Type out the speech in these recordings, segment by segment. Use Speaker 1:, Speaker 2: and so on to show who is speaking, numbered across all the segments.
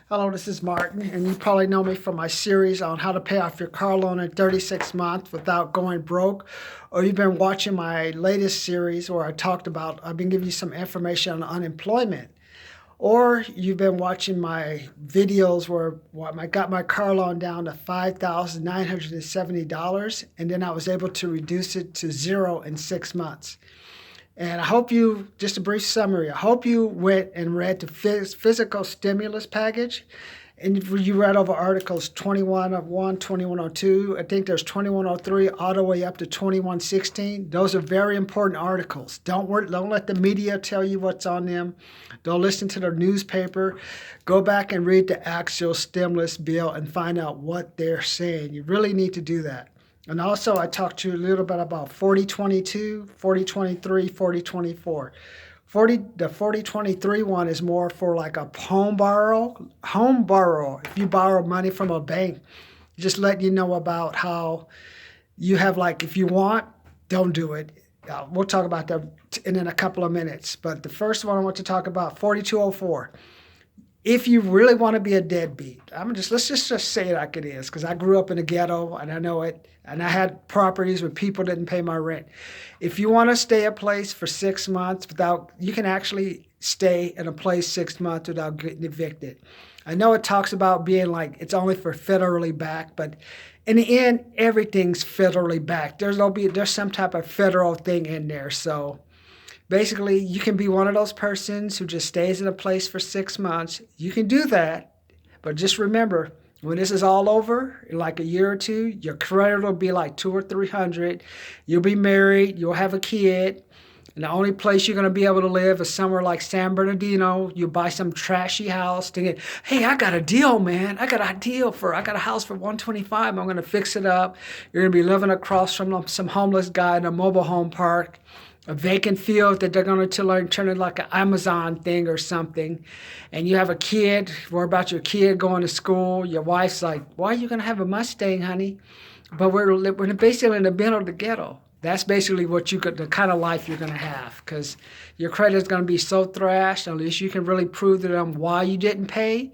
Speaker 1: Hello, this is Martin, and you probably know me from my series on how to pay off your car loan in 36 months without going broke. Or you've been watching my latest series where I've been giving you some information on unemployment. Or you've been watching my videos where I got my car loan down to $5,970, and then I was able to reduce it to zero in 6 months. And just a brief summary, I hope you went and read the physical stimulus package. And you read over articles 2101, 2102. I think there's 2103 all the way up to 2116. Those are very important articles. Don't let the media tell you what's on them. Don't listen to the newspaper. Go back and read the actual stimulus bill and find out what they're saying. You really need to do that. And also, I talked to you a little bit about 4022, 4023, 4024. The 4023 one is more for like a home borrow. Home borrow, if you borrow money from a bank, just letting you know about how you have, like, if you want, don't do it. We'll talk about that in a couple of minutes. But the first one I want to talk about, 4204. If you really want to be a deadbeat, let's just say it like it is, because I grew up in the ghetto and I know it, and I had properties where people didn't pay my rent. If you want to stay a place for 6 months you can actually stay in a place 6 months without getting evicted. I know it talks about being like it's only for federally backed, but in the end, everything's federally backed. There's some type of federal thing in there, so. Basically, you can be one of those persons who just stays in a place for 6 months. You can do that, but just remember, when this is all over, in like a year or two, your credit will be like 200 or 300. You'll be married. You'll have a kid. And the only place you're going to be able to live is somewhere like San Bernardino. You'll buy some trashy house thinking, hey, I got a deal, man. I got a house for $125. I'm going to fix it up. You're going to be living across from some homeless guy in a mobile home park. A vacant field that they're going to turn it like an Amazon thing or something. And you have a kid, worry about your kid going to school. Your wife's like, why are you going to have a Mustang, honey? But we're basically in the middle of the ghetto. That's basically the kind of life you're going to have, because your credit is going to be so thrashed. Unless you can really prove to them why you didn't pay,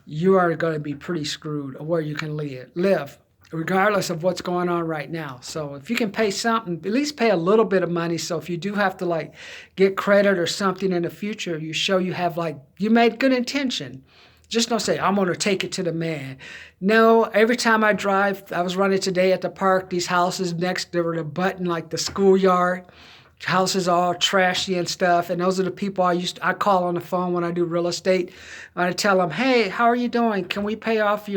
Speaker 1: you are going to be pretty screwed of where you can live. Regardless of what's going on right now. So if you can pay something, at least pay a little bit of money. So if you do have to get credit or something in the future, you show you made good intention. Just don't say, I'm going to take it to the man. No, every time I drive, I was running today at the park, these houses next door to the schoolyard. Houses all trashy and stuff, and those are the people I call on the phone when I do real estate. I tell them, hey, how are you doing? Can we pay off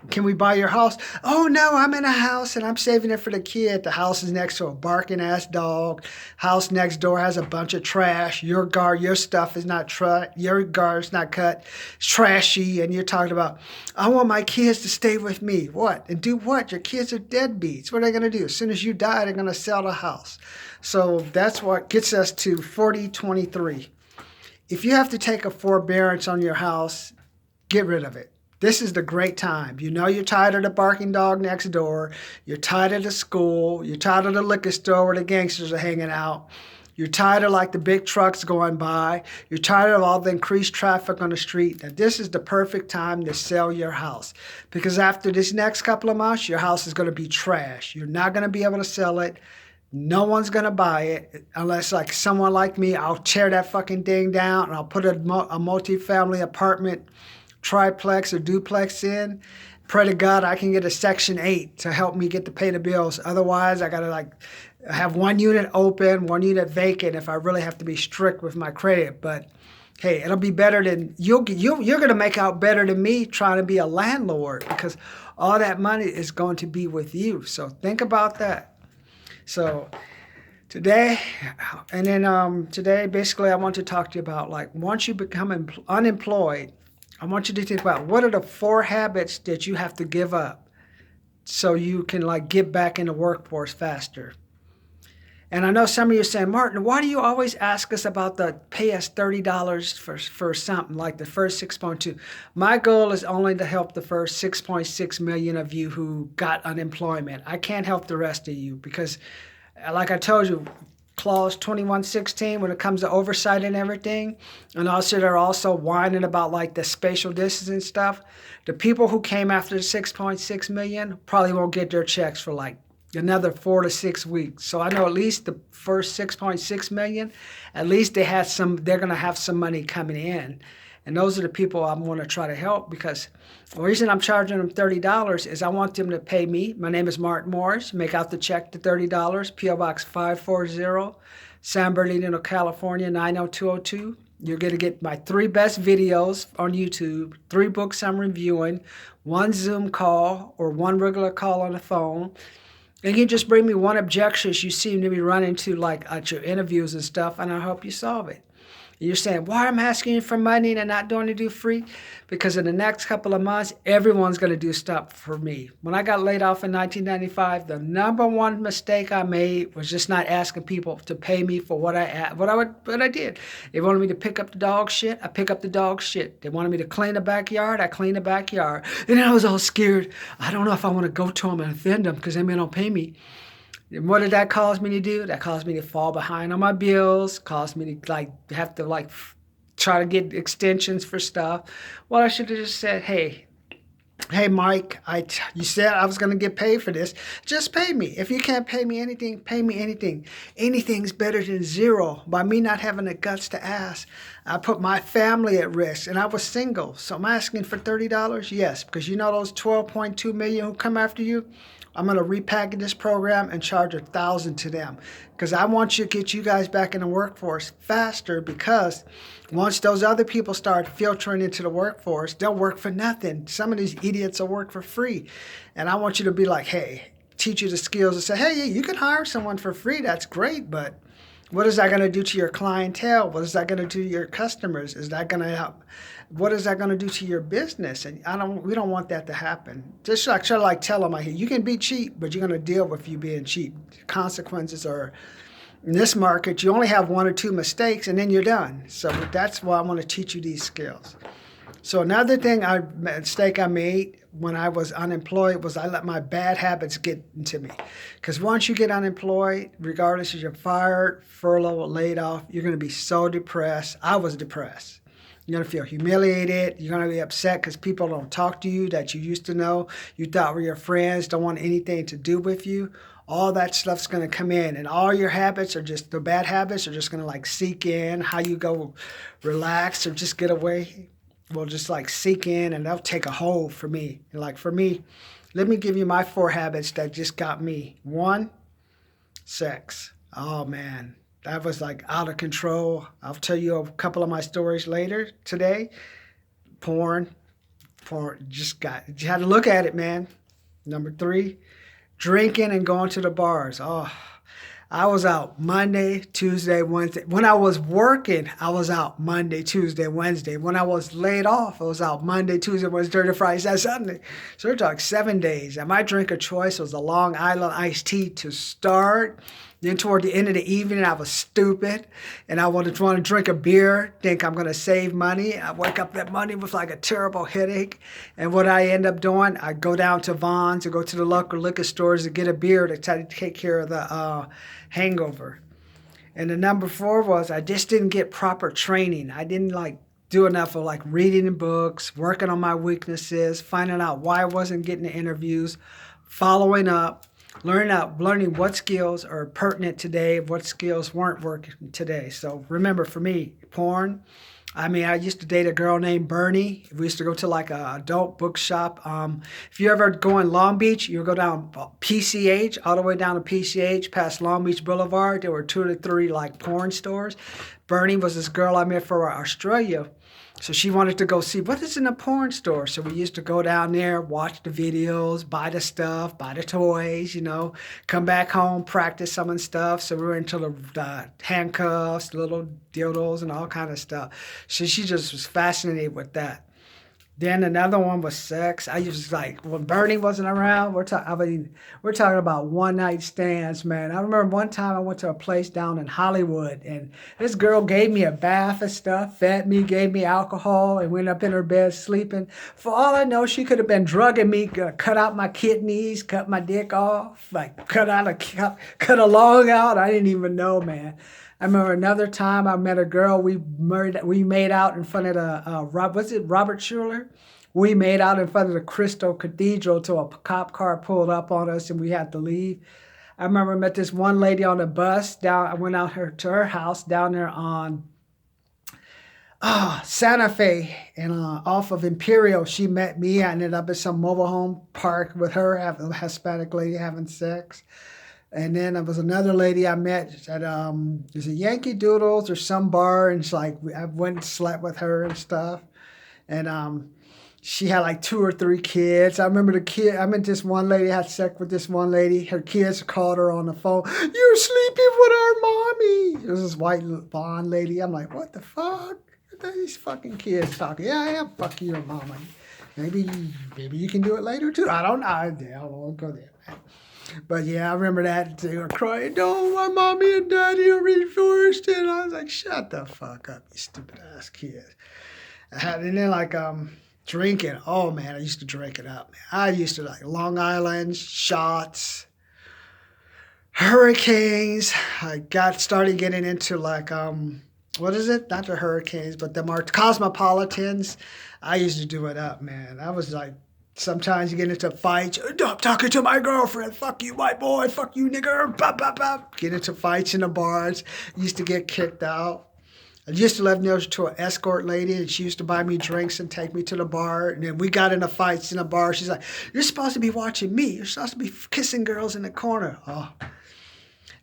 Speaker 1: can we buy your house? Oh, no, I'm in a house and I'm saving it for the kid. The house is next to a barking ass dog. House next door has a bunch of trash. Your stuff is your guard's not cut. It's trashy. And you're talking about, I want my kids to stay with me. What? And do what? Your kids are deadbeats. What are they going to do? As soon as you die, they're going to sell the house. So that's what gets us to 4023. If you have to take a forbearance on your house, get rid of it. This is the great time. You know you're tired of the barking dog next door. You're tired of the school. You're tired of the liquor store where the gangsters are hanging out. You're tired of the big trucks going by. You're tired of all the increased traffic on the street. Now, this is the perfect time to sell your house, because after this next couple of months, your house is going to be trash. You're not going to be able to sell it. No one's going to buy it unless someone like me. I'll tear that fucking thing down and I'll put a multi-family apartment triplex or duplex in. Pray to God I can get a Section 8 to help me get to pay the bills. Otherwise, I got to have one unit open, one unit vacant if I really have to be strict with my credit. But hey, it'll be better than you're going to make out better than me trying to be a landlord, because all that money is going to be with you. So think about that. So today, basically I want to talk to you about once you become unemployed, I want you to think about what are the 4 habits that you have to give up so you can get back in the workforce faster. And I know some of you are saying, Martin, why do you always ask us about the pay us $30 for something like the first 6.2? My goal is only to help the first 6.6 million of you who got unemployment. I can't help the rest of you because, like I told you, Clause 2116 when it comes to oversight and everything. And also they're also whining about like the spatial distancing stuff. The people who came after the 6.6 million probably won't get their checks for like another 4 to 6 weeks. So I know at least the first 6.6 million, at least they're going to have some money coming in. And those are the people I want to try to help, because the reason I'm charging them $30 is I want them to pay me. My name is Mark Morris. Make out the check to $30, P.O. Box 540, San Bernardino, California, 90202. You're going to get my 3 best videos on YouTube, 3 books I'm reviewing, 1 Zoom call or 1 regular call on the phone. And you just bring me 1 objection you seem to be running to like at your interviews and stuff, and I'll help you solve it. You're saying, why am I asking you for money and not doing to do free? Because in the next couple of months, everyone's going to do stuff for me. When I got laid off in 1995, the number 1 mistake I made was just not asking people to pay me for what I did. They wanted me to pick up the dog shit, I pick up the dog shit. They wanted me to clean the backyard, I clean the backyard. And I was all scared. I don't know if I want to go to them and offend them because they may not pay me. And what did that cause me to do? That caused me to fall behind on my bills, caused me to have to try to get extensions for stuff. Well, I should have just said, hey Mike, you said I was going to get paid for this. Just pay me. If you can't pay me anything, pay me anything. Anything's better than zero. By me not having the guts to ask, I put my family at risk, and I was single. So I'm asking for $30? Yes, because you know those 12.2 million who come after you? I'm going to repackage this program and charge $1,000 to them, because I want to get you guys back in the workforce faster, because once those other people start filtering into the workforce, they'll work for nothing. Some of these idiots will work for free. And I want you to be like, hey, teach you the skills and say, hey, you can hire someone for free. That's great. But what is that going to do to your clientele? What is that going to do to your customers? Is that going to help? What is that going to do to your business? And we don't want that to happen. Just try to tell them, you can be cheap, but you're going to deal with you being cheap. Consequences are, in this market, you only have 1 or 2 mistakes and then you're done. So that's why I want to teach you these skills. So another mistake I made when I was unemployed was I let my bad habits get into me. Because once you get unemployed, regardless if you're fired, furloughed, laid off, you're going to be so depressed. I was depressed. You're going to feel humiliated. You're going to be upset because people don't talk to you that you used to know. You thought were your friends, don't want anything to do with you. All that stuff's going to come in, and all your habits are just, the bad habits are just going to seek in. How you go relax or just get away will just seek in, and they'll take a hold for me. And for me, let me give you my 4 habits that just got me. 1, sex. Oh man, that was out of control. I'll tell you a couple of my stories later today. Porn, you had to look at it, man. Number 3, drinking and going to the bars. Oh, I was out Monday, Tuesday, Wednesday. When I was working, I was out Monday, Tuesday, Wednesday. When I was laid off, I was out Monday, Tuesday, Wednesday, Thursday, Friday, Saturday, Sunday. So we're talking 7 days. And my drink of choice was a Long Island iced tea to start. Then toward the end of the evening, I was stupid, and I wanted to drink a beer, think I'm going to save money. I wake up that Monday with a terrible headache, and what I end up doing, I go down to Vons or go to the local liquor stores to get a beer to try to take care of the hangover. And the number 4 was I just didn't get proper training. I didn't do enough of reading books, working on my weaknesses, finding out why I wasn't getting the interviews, following up, learning what skills are pertinent today, what skills weren't working today. So remember, for me, porn. I used to date a girl named Bernie. We used to go to a adult bookshop. If you ever go in Long Beach, you'll go down PCH, all the way down to PCH, past Long Beach Boulevard. There were 2 to 3 porn stores. Bernie was this girl I met for Australia. So she wanted to go see what is in a porn store. So we used to go down there, watch the videos, buy the stuff, buy the toys, come back home, practice some of the stuff. So we were into the handcuffs, little dildos, and all kind of stuff. So she just was fascinated with that. Then another one was sex. I used to like when Bernie wasn't around. We're talking about one night stands, man. I remember one time I went to a place down in Hollywood, and this girl gave me a bath and stuff, fed me, gave me alcohol, and went up in her bed sleeping. For all I know, she could have been drugging me, cut out my kidneys, cut my dick off, like cut a lung out. I didn't even know, man. I remember another time I met a girl. We made out in front of the was it Robert Schuller? We made out in front of the Crystal Cathedral till a cop car pulled up on us and we had to leave. I remember I met this one lady on the bus down. I went out to her house down there on Santa Fe and off of Imperial. She met me. I ended up at some mobile home park with her, having a Hispanic lady having sex. And then there was another lady I met at there's a Yankee Doodles or some bar, and it's like I went and slept with her and stuff. And she had like 2 or 3 kids. I remember I met this one lady, had sex with this one lady. Her kids called her on the phone. "You're sleeping with our mommy." It was this white blonde lady. I'm like, what the fuck? What are these fucking kids talking? Yeah, I am fucking your mama. Maybe you can do it later too. I don't know. I won't go there. But yeah, I remember that. They were crying, "No, my mommy and daddy are divorced." And I was like, shut the fuck up, you stupid ass kids. And then like drinking. Oh man, I used to drink it up. Man. I used to like Long Island, shots, hurricanes. I started getting into like what is it? Not the hurricanes, but the cosmopolitans. I used to do it up, man. I was like, sometimes you get into fights. "I'm talking to my girlfriend. Fuck you, white boy. Fuck you, nigger." Bop, bop, bop. Get into fights in the bars. Used to get kicked out. I used to live near to an escort lady, and she used to buy me drinks and take me to the bar. And then we got into fights in the bar. She's like, "You're supposed to be watching me. You're supposed to be kissing girls in the corner." Oh.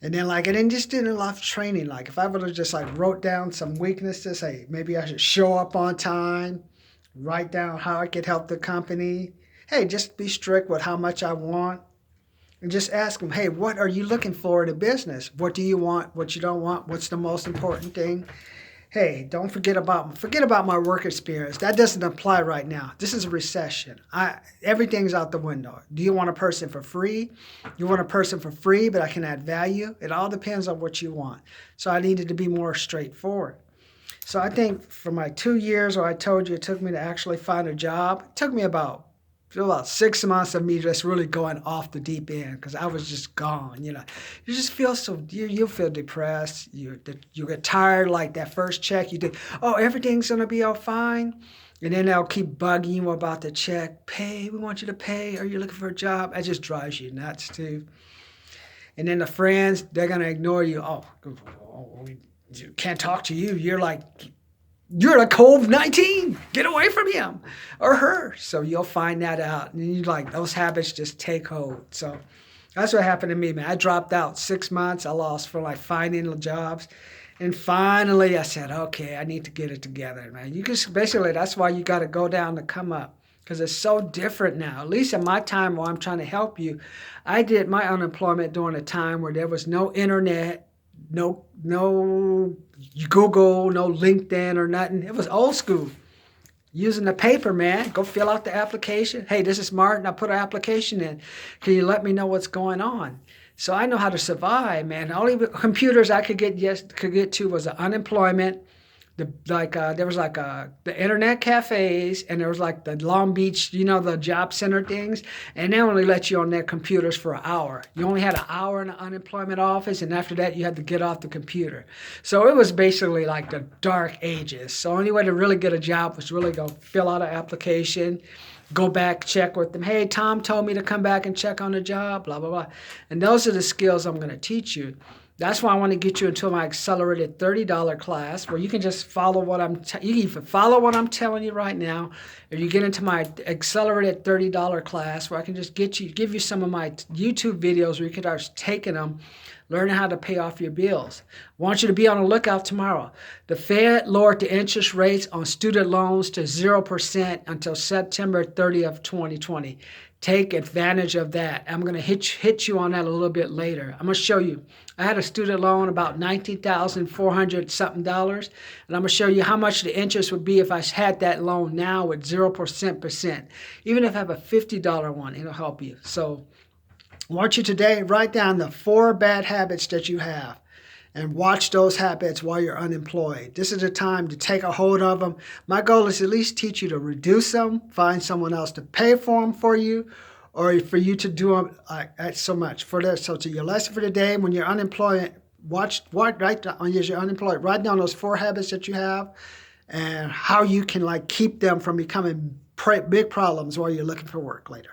Speaker 1: And then like, and then just did a lot of training. Like if I would have just like wrote down some weaknesses, hey, maybe I should show up on time, write down how I could help the company. Hey, just be strict with how much I want. And just ask them, hey, what are you looking for in a business? What do you want? What you don't want? What's the most important thing? Hey, don't forget about my work experience. That doesn't apply right now. This is a recession. Everything's out the window. Do you want a person for free? You want a person for free, but I can add value? It all depends on what you want. So I needed to be more straightforward. So I think for my 2 years, or I told you it took me to actually find a job, it took me about 6 months of me just really going off the deep end because I was just gone. You just feel you feel depressed. You get tired. Like that first check you did. Oh, everything's gonna be all fine, and then they'll keep bugging you about the check. Pay. We want you to pay. Are you looking for a job? That just drives you nuts too. And then the friends, they're gonna ignore you. Oh, we can't talk to you. You're a COVID-19. Get away from him or her. So you'll find that out. And those habits just take hold. So that's what happened to me, man. I dropped out 6 months. I lost for finding jobs. And finally I said, okay, I need to get it together, man. Basically, that's why you got to go down to come up. Because it's so different now. At least in my time while I'm trying to help you, I did my unemployment during a time where there was no internet, no Google, no LinkedIn or nothing. It was old school. Using the paper, man. Go fill out the application. Hey, this is Martin. I put an application in. Can you let me know what's going on? So I know how to survive, man. The only computers I could get to was the unemployment. There was the internet cafes, and there was the Long Beach, the job center things, and they only let you on their computers for an hour. You only had an hour in the unemployment office, and after that you had to get off the computer. So it was basically like the dark ages. So the only way to really get a job was really go fill out an application, go back, check with them. Hey, Tom told me to come back and check on the job, blah, blah, blah. And those are the skills I'm going to teach you. That's why I want to get you into my accelerated $30 class where you can just follow what you can either follow what I'm telling you right now, or you get into my accelerated $30 class where I can just give you some of my YouTube videos where you can start taking them, learning how to pay off your bills. I want you to be on the lookout tomorrow. The Fed lowered the interest rates on student loans to 0% until September 30th, 2020. Take advantage of that. I'm going to hit you on that a little bit later. I'm going to show you. I had a student loan about $19,400 something dollars, and I'm going to show you how much the interest would be if I had that loan now with 0%. Even if I have a $50 one, it'll help you. So I want you today, write down the 4 bad habits that you have and watch those habits while you're unemployed. This is the time to take a hold of them. My goal is at least teach you to reduce them, find someone else to pay for them for you, or for you to do them so much. So to your lesson for today, when you're unemployed, write down, as you're unemployed, write down those 4 habits that you have and how you can keep them from becoming big problems while you're looking for work later.